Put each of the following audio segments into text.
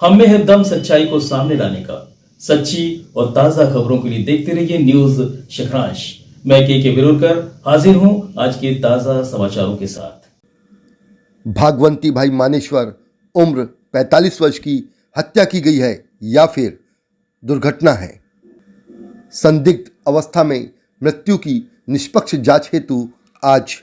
हम में है दम सच्चाई को सामने लाने का। सच्ची और ताजा खबरों के लिए देखते रहिए न्यूज शखरांश। मैं के विरोधकर हाजिर हूं आज के ताजा समाचारों के साथ। भागवंती भाई मानेश्वर उम्र 45 वर्ष की हत्या की गई है या फिर दुर्घटना है। संदिग्ध अवस्था में मृत्यु की निष्पक्ष जांच हेतु आज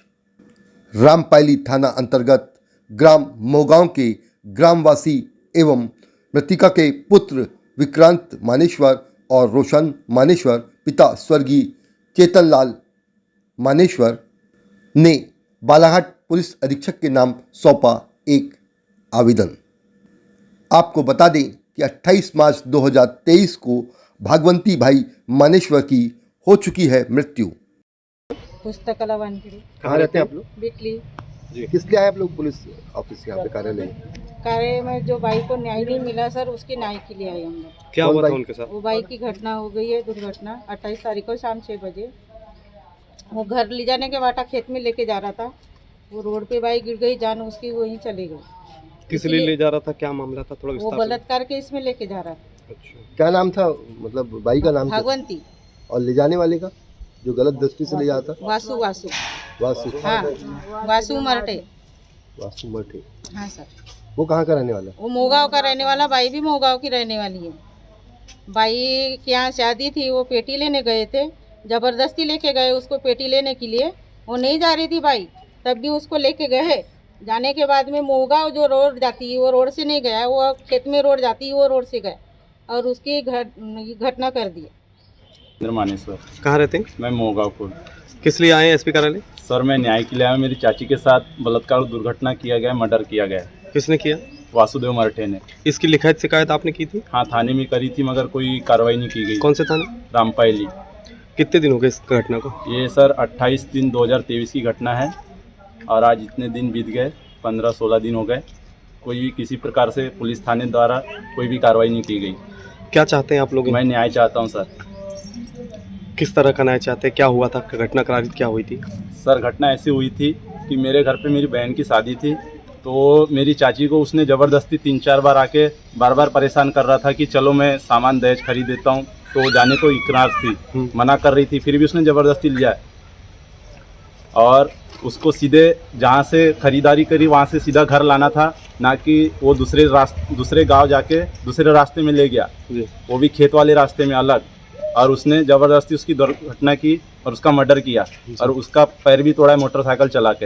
रामपायली थाना अंतर्गत ग्राम मोगांव के ग्रामवासी एवं मृतिका के पुत्र विक्रांत मानेश्वर और रोशन मानेश्वर पिता स्वर्गीय चेतनलाल मानेश्वर ने बालाघाट पुलिस अधीक्षक के नाम सौंपा एक आवेदन। आपको बता दें कि 28 मार्च 2023 को भागवंती भाई मानेश्वर की हो चुकी है मृत्यु। पुस्तकाला वानखेडे। कहाँ रहते हैं आप लोग? बिटली। किस लिए आए आप लोग पुलिस ऑफिस यहाँ पे कार्यालय? कार्य में जो भाई को न्याय नहीं मिला सर, उसके न्याय के लिए आए हम लोग। क्या हुआ था उनके साथ? वो भाई की घटना हो गई है, दुर्घटना 28 तारीख को शाम 6 बजे। वो घर ले जाने के बाटा खेत में लेके जा रहा था, वो रोड पे बाइक गिर गई, जान उसकी वहीं चले गई। किस लिए ले जा रहा था, क्या मामला था, थोड़ा वो विस्तार से? बलात्कार के इसमें लेके जा रहा था। अच्छा, क्या नाम था, मतलब बाई का नाम था? भागवंती। और ले जाने वाले का जो गलत दृष्टि से ले जाता? वासु। वासु। हाँ, वासु मरटे। वासु मठे। हाँ सर। वो कहाँ का रहने वाला है? वो मोगांव का रहने वाला, बाई भी मोगांव की रहने वाली है। बाई के यहाँ शादी थी, वो पेटी लेने गए थे, जबरदस्ती लेके गए उसको पेटी लेने के लिए। वो नहीं जा रही थी बाई, तब भी उसको लेके गए। जाने के बाद में मोगांव जो रोड जाती है वो रोड से नहीं गया, वो खेत में रोड जाती है वो रोड से गया और उसकी घटना कर दी। मानेश्वर। कहाँ रहते हैं? मैं मोगापुर। किस लिए आए हैं एसपी कार्यालय? सर मैं न्याय के लिए आया। मेरी चाची के साथ बलात्कार दुर्घटना किया गया, मर्डर किया गया। किसने किया? वासुदेव मरठे ने। इसकी लिखित शिकायत आपने की थी? हाँ, थाने में करी थी मगर कोई कार्रवाई नहीं की गई। कौन से थाने? रामपायली। कितने दिन हो गए इस घटना को? ये सर 28/3/2023 की घटना है और आज इतने दिन बीत गए, 15-16 दिन हो गए। कोई भी किसी प्रकार से पुलिस थाने द्वारा कोई भी कार्रवाई नहीं की गई। क्या चाहते हैं आप लोग? मैं न्याय चाहता हूँ सर। किस तरह का न्याय चाहते हैं? क्या हुआ था, घटना क्या हुई थी? सर घटना ऐसी हुई थी कि मेरे घर पे मेरी बहन की शादी थी, तो मेरी चाची को उसने ज़बरदस्ती 3-4 बार आके बार बार परेशान कर रहा था कि चलो मैं सामान दहेज खरीद देता हूँ। तो जाने को इकरार थी, मना कर रही थी, फिर भी उसने ज़बरदस्ती लिया और उसको सीधे जहाँ से खरीदारी करी वहाँ से सीधा घर लाना था, ना कि वो दूसरे गांव जाके दूसरे रास्ते में ले गया, वो भी खेत वाले रास्ते में अलग। और उसने ज़बरदस्ती उसकी दुर्घटना की और उसका मर्डर किया और उसका पैर भी तोड़ा है मोटरसाइकिल चला के।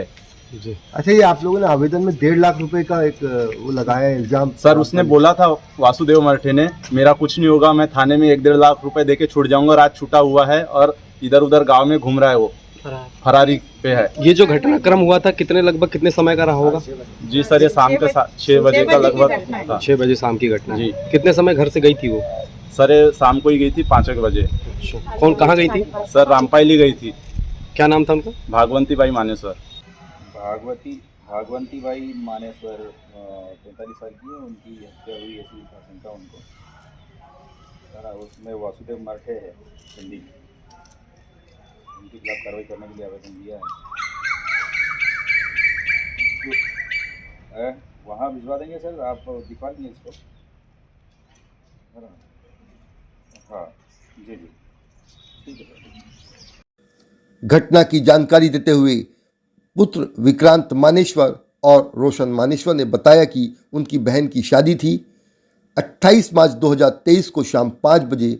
अच्छा, ये आप लोगों ने आवेदन में 1.5 लाख रुपए का एक वो लगाया है इल्जाम? सर उसने बोला था वासुदेव मरठे ने, मेरा कुछ नहीं होगा, मैं थाने में 1-1.5 लाख रुपए देके छूट जाऊंगा। रात छूटा हुआ है और इधर उधर गांव में घूम रहा है, वो फरारी पे है। ये जो घटनाक्रम हुआ था लगभग कितने समय का रहा होगा? जी सर, ये शाम के 6 बजे का लगभग था। 6 बजे शाम की घटना जी। कितने समय घर से गई थी वो? सर ये शाम को ही गई थी 5 बजे। कौन, कहाँ गई थी? सर रामपायली गई थी। क्या नाम था उनका? भागवंती बाई मानेश्वर। भागवंती बाई मानेश्वर 45 साल की है। उनकी हत्या हुई ऐसी आशंका उनको। सर उसमें वासुदेव मरठे है हिंदी, उनके खिलाफ कार्रवाई करने के लिए आवेदन दिया है। वहाँ भिजवा देंगे सर, आप दिखवा देंगे इसको? हाँ जी जी, ठीक है सर। घटना की जानकारी देते हुए पुत्र विक्रांत मानेश्वर और रोशन मानेश्वर ने बताया कि उनकी बहन की शादी थी। 28 मार्च 2023 को शाम 5 बजे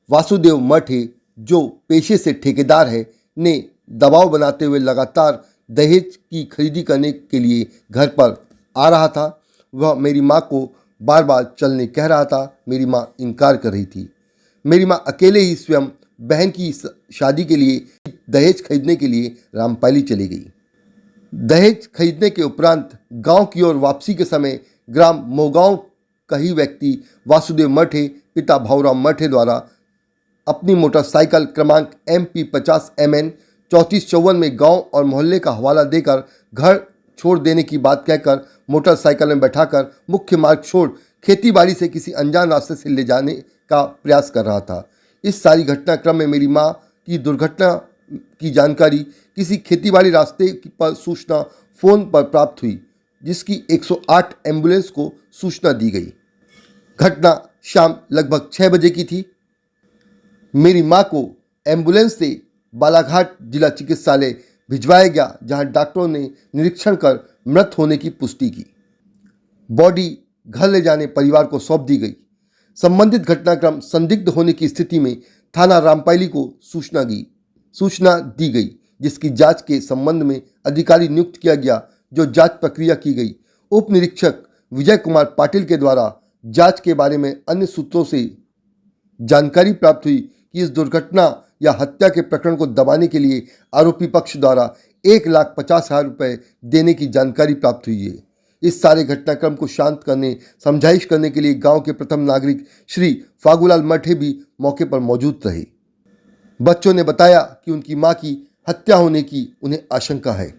वासुदेव मठे, जो पेशे से ठेकेदार है, ने दबाव बनाते हुए लगातार दहेज की खरीदी करने के लिए घर पर आ रहा था। वह मेरी माँ को बार बार चलने कह रहा था, मेरी माँ इनकार कर रही थी। मेरी माँ अकेले ही स्वयं बहन की शादी के लिए दहेज खरीदने के लिए रामपायली चली गई। दहेज खरीदने के उपरांत गांव की ओर वापसी के समय ग्राम मोगांव का ही व्यक्ति वासुदेव मठे पिता भाऊराम मठे द्वारा अपनी मोटरसाइकिल क्रमांक MP 50 MN 3454 में गांव और मोहल्ले का हवाला देकर घर छोड़ देने की बात कहकर मोटरसाइकिल में बैठाकर मुख्य मार्ग छोड़ खेतीबाड़ी से किसी अनजान रास्ते से ले जाने का प्रयास कर रहा था। इस सारी घटनाक्रम में मेरी मां की दुर्घटना की जानकारी किसी खेतीबाड़ी रास्ते पर सूचना फ़ोन पर प्राप्त हुई, जिसकी 108 एम्बुलेंस को सूचना दी गई। घटना शाम लगभग 6 बजे की थी। मेरी मां को एम्बुलेंस से बालाघाट जिला चिकित्सालय भिजवाया गया, जहां डॉक्टरों ने निरीक्षण कर मृत होने की पुष्टि की। बॉडी घर ले जाने परिवार को सौंप दी गई। संबंधित घटनाक्रम संदिग्ध होने की स्थिति में थाना रामपायली को सूचना दी गई, जिसकी जांच के संबंध में अधिकारी नियुक्त किया गया, जो जांच प्रक्रिया की गई। उप निरीक्षक विजय कुमार पाटिल के द्वारा जांच के बारे में अन्य सूत्रों से जानकारी प्राप्त हुई कि इस दुर्घटना या हत्या के प्रकरण को दबाने के लिए आरोपी पक्ष द्वारा 1,50,000 रुपये देने की जानकारी प्राप्त हुई है। इस सारे घटनाक्रम को शांत करने, समझाइश करने के लिए गांव के प्रथम नागरिक श्री फागुलाल मठे भी मौके पर मौजूद रहे। बच्चों ने बताया कि उनकी मां की हत्या होने की उन्हें आशंका है।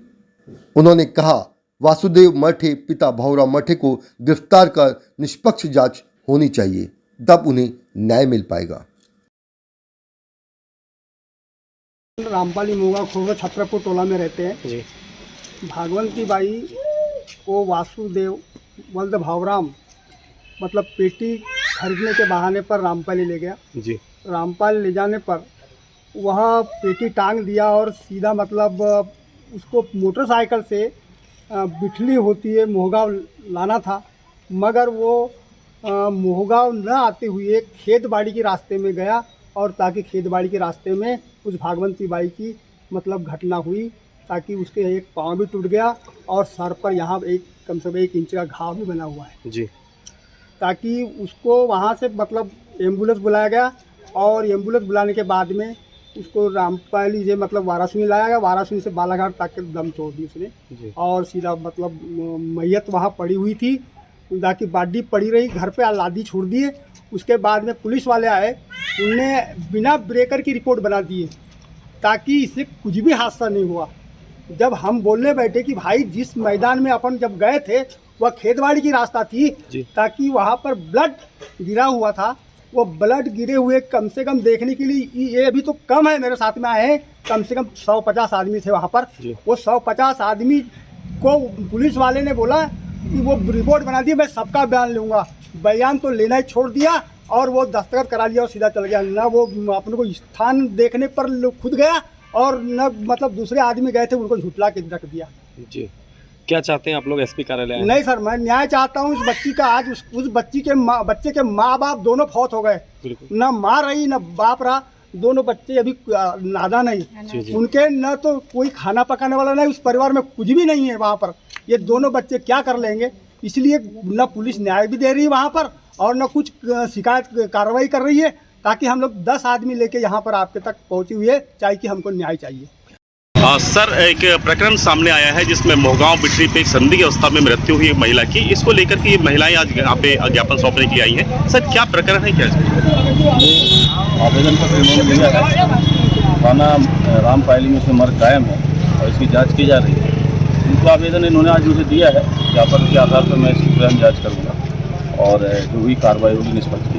उन्होंने कहा, वासुदेव मठे पिता भाऊराव मठे को गिरफ्तार कर निष्पक्ष जांच होनी चाहिए, तब उन्हें न्याय मिल पाएगा। रामपाली मोगा खोगा छत्रपुर टोला में रहते हैं जी। भागवंती बाई को वासुदेव बल्द भावराम मतलब पेटी खरीदने के बहाने पर रामपाली ले गया जी। रामपाल ले जाने पर वह पेटी टांग दिया और सीधा मतलब उसको मोटरसाइकिल से बिठली होती है मोहगांव लाना था, मगर वो मोहगांव न आते हुए खेत बाड़ी के रास्ते में गया और ताकि खेत बाड़ी के रास्ते में उस भागवंती बाई की मतलब घटना हुई, ताकि उसके एक पाँव भी टूट गया और सर पर यहाँ कम से कम 1 इंच का घाव भी बना हुआ है जी। ताकि उसको वहाँ से मतलब एम्बुलेंस बुलाया गया और एम्बुलेंस बुलाने के बाद में उसको रामपाली से मतलब वाराणसी लाया गया। वाराणसी से बालाघाट तक के दम छोड़ दी उसने जी। और सीधा मतलब मैयत वहाँ पड़ी हुई थी, ताकि बॉडी पड़ी रही, घर पे लादी छोड़ दिए। उसके बाद में पुलिस वाले आए, उनने बिना ब्रेकर की रिपोर्ट बना दी ताकि इससे कुछ भी हादसा नहीं हुआ। जब हम बोलने बैठे कि भाई जिस मैदान में अपन जब गए थे वह खेतबाड़ी की रास्ता थी, ताकि वहाँ पर ब्लड गिरा हुआ था, वो ब्लड गिरे हुए कम से कम देखने के लिए ये अभी तो कम है, मेरे साथ में आए हैं कम से कम 150 आदमी थे वहाँ पर। वो 150 आदमी को पुलिस वाले ने बोला कि वो रिपोर्ट बना दी, मैं सबका बयान लूँगा। बयान तो लेना ही छोड़ दिया और वो दस्तखत करा लिया और सीधा चल गया। ना वो अपने को स्थान देखने पर खुद गया और न मतलब दूसरे आदमी गए थे उनको झुटला के रख दिया जी। क्या चाहते हैं आप लोग एसपी कार्यालय? नहीं सर, मैं न्याय चाहता हूँ। इस बच्ची का आज उस बच्चे के माँ बाप दोनों फौत हो गए, न माँ रही न बाप रहा, दोनों बच्चे अभी नादान नहीं। उनके न तो कोई खाना पकाने वाला नहीं, उस परिवार में कुछ भी नहीं है वहाँ पर। ये दोनों बच्चे क्या कर लेंगे? इसलिए न पुलिस न्याय भी दे रही है वहाँ पर और न कुछ शिकायत कार्रवाई कर रही है, ताकि हम लोग 10 आदमी लेके यहाँ पर आपके तक पहुँची हुई है, चाहे कि हमको न्याय चाहिए। सर, एक प्रकरण सामने आया है जिसमें मोहगांव बिटरी पे एक संदिग्ध अवस्था में मृत्यु हुई एक महिला की। इसको लेकर के महिलाएं आज यहाँ पे ज्ञापन सौंपने के लिए आई हैं। सर, क्या प्रकरण है? क्या आवेदन पत्र इन्होंने दिया है, थाना रामपायली में से मर्ग कायम है और इसकी जांच की जा रही है। उनको आवेदन इन्होंने आज मुझे दिया है, ज्ञापन के आधार पर मैं इसकी स्वयं जाँच करूँगा और जो भी कार्रवाई होगी निष्पक्ष